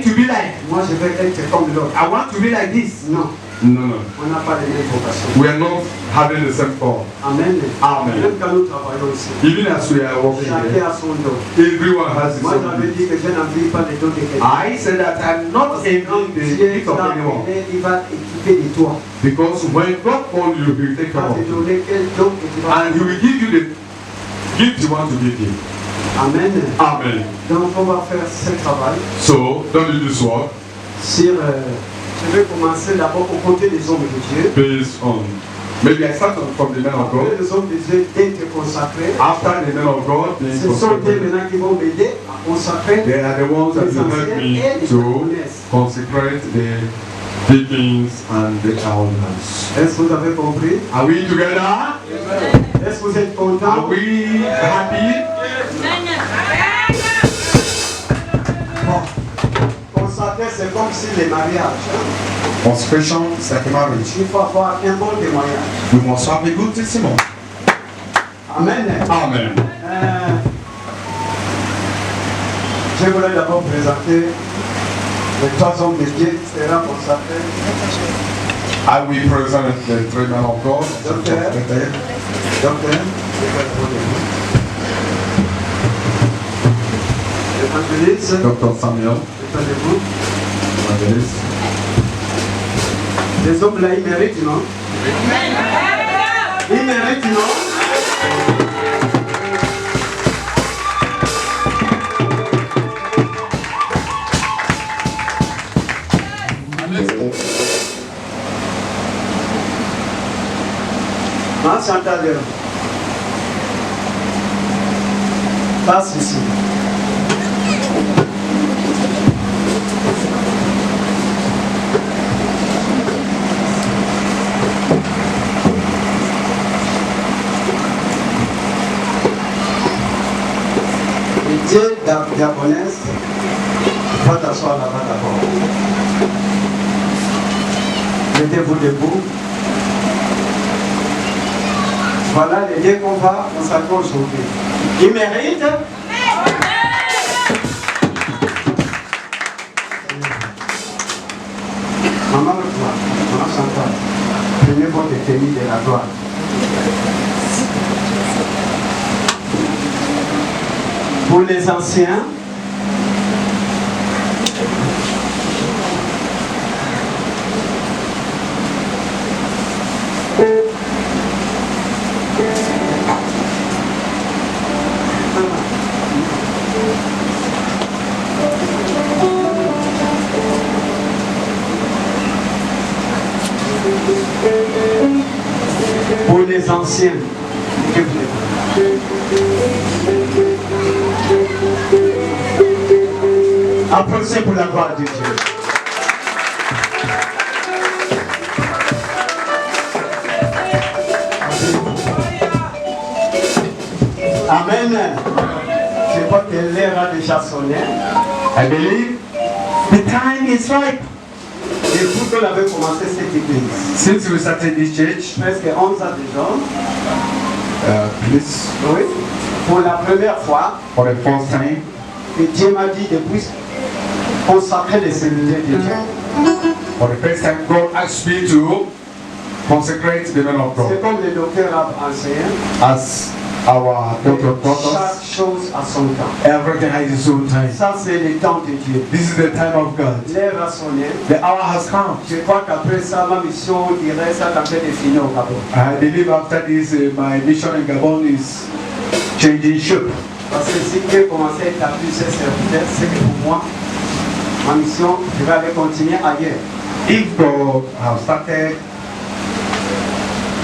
to be like. Moi, je veux être comme l'autre. I want to be like this. Non. No. On n'a pas les mêmes vocations. We are not having the same call. Amen. Amen. Même quand nous travaillons ici. Even as we are working Chacun here, a son don. everyone has his Moi, own j'avais gift. dit que je n'envie pas les dons de quelqu'un. I said that I'm not envying the gift of anyone. Il va équiper de toi. Because when God calls you, He will take Il care va of te you. donner quel don que tu vas And He will give you the gift you want to give Him. Amen. Amen. Donc, on va faire ce travail So, don't do this work sur... je vais commencer d'abord au côté des hommes de Dieu. based on. Maybe I start from the men of Après, God. les hommes de Dieu d'être consacrés. After the men of God being Ce sont eux consecrated, maintenant qui vont m'aider à consacrer they are the ones that les will help anciens me et les to diaconesses. consecrate the deacons and the elders. Est-ce que vous avez compris? Are we together? Est-ce que vous êtes contents? Are we happy? Bon. Consacrer, c'est comme si les mariages. Consecration is like a marriage. Il faut avoir un bon témoignage. We must have a good testimony. Amen. Amen. Je voulais d'abord présenter les trois hommes de Dieu qui seront consacrés. I will present the three men of God. Docteur. Évangéliste. Dr. Samuel. Dépendez-vous. Evangelist. Les hommes là, ils méritent, non? Ils méritent, non? Ah, Chantal, passe ici. Et Dieu, diaconesse, va t'asseoir là-bas d'abord. Mettez-vous debout. Voilà les dieux qu'on va consacrer aujourd'hui. Ils méritent. Maman Chantal, prenez votre tenue de la gloire. Pour les anciens, applaudissez pour la gloire de Dieu. Amen. Je crois que l'heure a déjà sonné. I believe the time is ripe. Depuis qu'on avait commencé cette église, Since we started this church, presque 11 ans déjà, please, oui, pour la première fois, for the first time, que Dieu m'a dit de plus consacrer les serviteurs de Dieu. for the first time, God asked me to consecrate the men of C'est God. comme le docteur a enseigné, As our doctor taught chaque us, chose a son temps. everything has its own time. Ça, c'est le temps de Dieu. This is the time of God. L'heure a sonné. The hour has come. Je crois qu'après ça, ma mission dirait ça quand elle est finie au Gabon. I believe after this, my mission in Gabon is changing shape. Parce que si Dieu commence à établir ses serviteurs, c'est que pour moi, ma mission, je vais aller continuer ailleurs. If God has started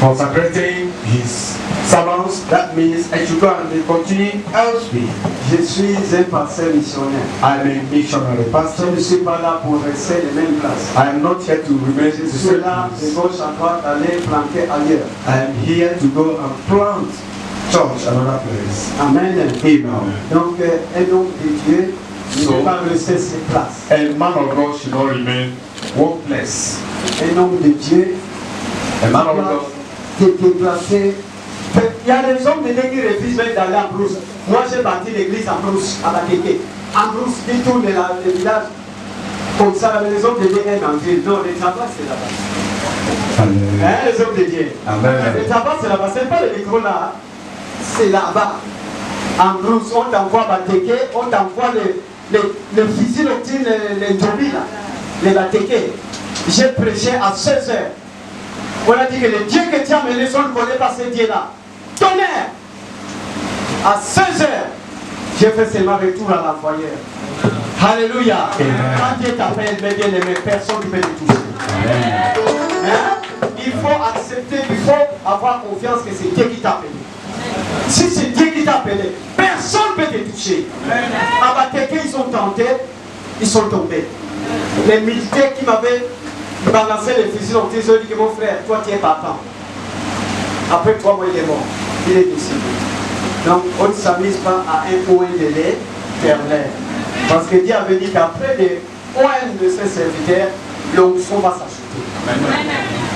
consecrating His servants, that means I should go and continue elsewhere. Je suis un pasteur missionnaire. I'm a missionary Je pastor. ne suis pas là pour rester les mêmes places. I am not here to remain Je the suis same là de place. gauche à droite d'aller planter ailleurs. I am here to go and plant church another place. Amen. Amen. Donc, un homme de Dieu ne peut pas rester ses places. A man of God should not remain one place. Un homme de Dieu A man of God. te déplacer. Il y a des hommes de Dieu qui refusent même d'aller en brousse. Moi, j'ai bâti l'église en brousse, à la Kéké. En brousse, du tout le village. Comme ça, les hommes de Dieu est en ville. Non, le tabac, c'est là-bas. Hein, les hommes de Dieu. Amen. Le tabac, c'est là-bas. C'est pas le micro là. C'est là-bas. En brousse, on t'envoie Bateke, on t'envoie les fusils, les zombies là. Les Bateke. J'ai prêché à 16h. On a dit que le Dieu que tu as mené, on ne connaît pas ce Dieu-là. Tonnerre! À 16h, j'ai fait seulement retour à l'envoyeur. Alléluia! Quand Dieu t'appelle, mes bien-aimés, personne ne peut te toucher. Hein? Il faut accepter, il faut avoir confiance que c'est Dieu qui t'a appelé. Si c'est Dieu qui t'a appelé, personne ne peut te toucher. À Bateke, ils sont tentés, ils sont tombés. Les militaires qui m'avaient balancé les fusils, ont dit que mon frère, toi tu es partant. Après 3 mois, il est mort. Il est décédé. Donc, on ne s'amuse pas à un point de lait éternel. Parce que Dieu avait dit qu'après les points de ses serviteurs, l'onction va s'acheter.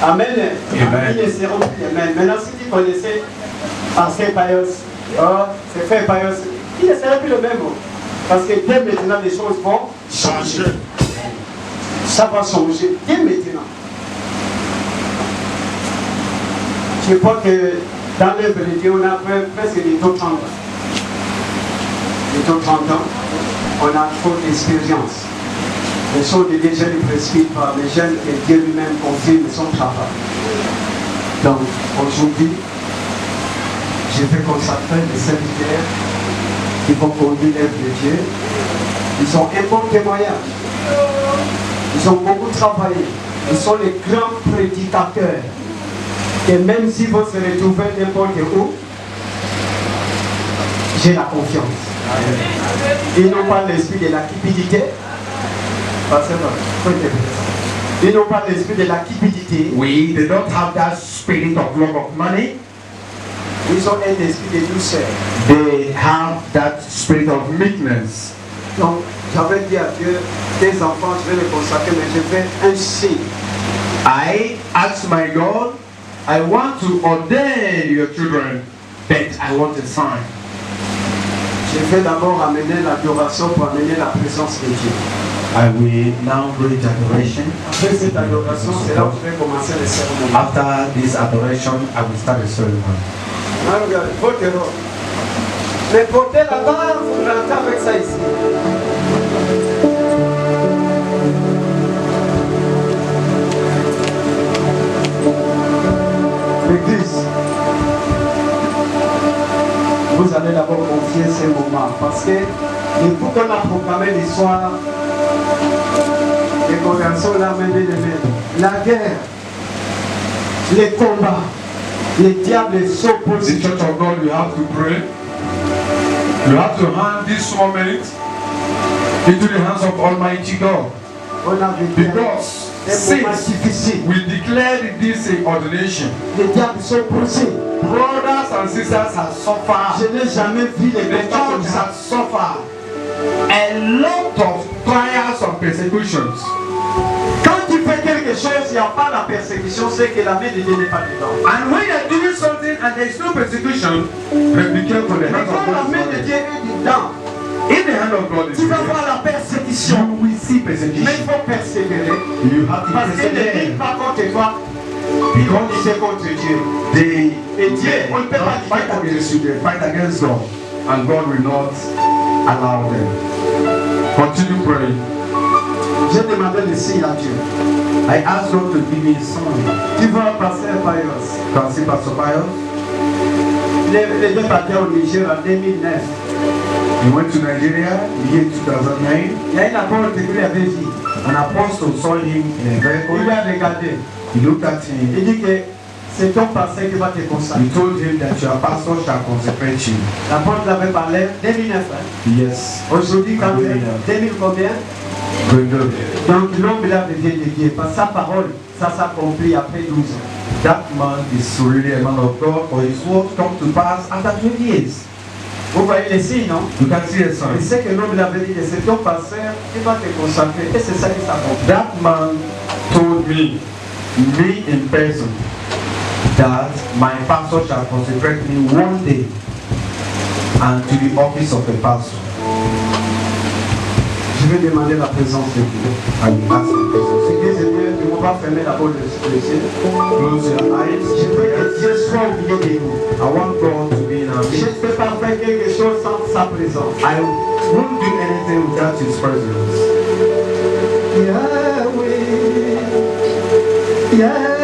Amen. Ils ne seront plus les mêmes. Maintenant, si tu connaissais Pasteur Payos, c'est fait Payos, il ne serait plus le même. Parce que dès maintenant, les choses vont changer. Ça va changer dès maintenant. Je crois que dans l'œuvre de Dieu, on a presque des taux 30 ans. Les taux 30 ans, on a trop d'expérience. Les choses de Dieu, je ne précipite pas, mais j'aime que Dieu lui-même confirme son travail. Donc, aujourd'hui, je vais consacrer les serviteurs qui vont conduire l'œuvre de Dieu. Ils ont un bon témoignage. Ils ont beaucoup travaillé. Ils sont les grands prédicateurs. Et même s'ils vont se retrouver n'importe où, j'ai la confiance. Ils n'ont pas l'esprit de la cupidité. Ils n'ont pas l'esprit de la cupidité. They don't have that spirit of love of money. Ils ont un esprit de douceur. They have that spirit of meekness. Donc, j'avais dit à Dieu, tes enfants, je vais les consacrer, mais je fais un signe. I asked my God, I want to ordain your children, but I want a sign. Je vais d'abord amener l'adoration pour amener la présence de Dieu. I will now read adoration. Après cette adoration, c'est là où je vais commencer le cérémonie. After this adoration, I will start the ceremony. Ah, regardez, votre robe. Mais portez là-bas, vous rentrez avec ça ici. L'église, vous allez d'abord confier ces moments parce que depuis qu'on a proclamé l'histoire des conversions, là, la guerre, les combats, les diables s'opposent. The Church of God, you have to pray. You have to hand this moment into the hands of Almighty God. On a vécu Because des moments since difficiles. we declared this ordination, Les diables sont poussés. brothers and sisters have suffered. Je n'ai jamais vu les The combats comme church ça. has suffered a lot of trials and persecutions. Quand tu fais quelque chose, il n'y a pas la persécution, c'est que la main de Dieu n'est pas dedans. And when you're doing something and there's no persecution, then be careful. The Mais hand of quand la God main de is Dieu est dedans, in the hand of God is tu vas there. voir la persécution. You will see Mais persecution. il faut persévérer. You have to Parce qu'il ne persevere. vit pas contre toi, Because il est contre Dieu. they Et Dieu, on ne peut pas fight against you, they fight against God, and God will not allow them. Continue praying. J'ai demandé le signe à Dieu. I asked God to give me a sign. Tu vas passer à Payos. Can see Pastor Pius? Les deux partis au Niger en 2009. He went to Nigeria in the year 2009. Il y a une apôtre qui lui avait dit. An apostle saw him in a Il lui vehicle. a regardé. He looked at him. Il dit que c'est ton passé qui va te consacrer. He told him that your pastor shall consecrate you. L'apôtre l'avait parlé 2009. Hein. Yes. Aujourd'hui, quand il est 2000 combien? Donc l'homme là devient de Dieu. Parce que sa parole, ça s'accomplit après 12 ans. That man is really a man of God, for his word come to pass after 20 years. Vous voyez les signes, non? You can see a Et sign. c'est que l'homme l'avait dit, c'est ton pasteur qui va te consacrer. Et c'est ça qui s'accomplit. That man told me in person, that my pastor shall consecrate me one day and to the office of a pastor. Je Je vais demander la présence de Dieu. I will ask the person. Seigneur, Seigneur, ne m'ont pas fermé la porte du ciel. Close your eyes. Je veux que Dieu soit au milieu de nous. I want God to be in our Je ne midst. peux pas faire quelque chose sans sa présence. I won't do anything without His presence. Yahweh, Yahweh.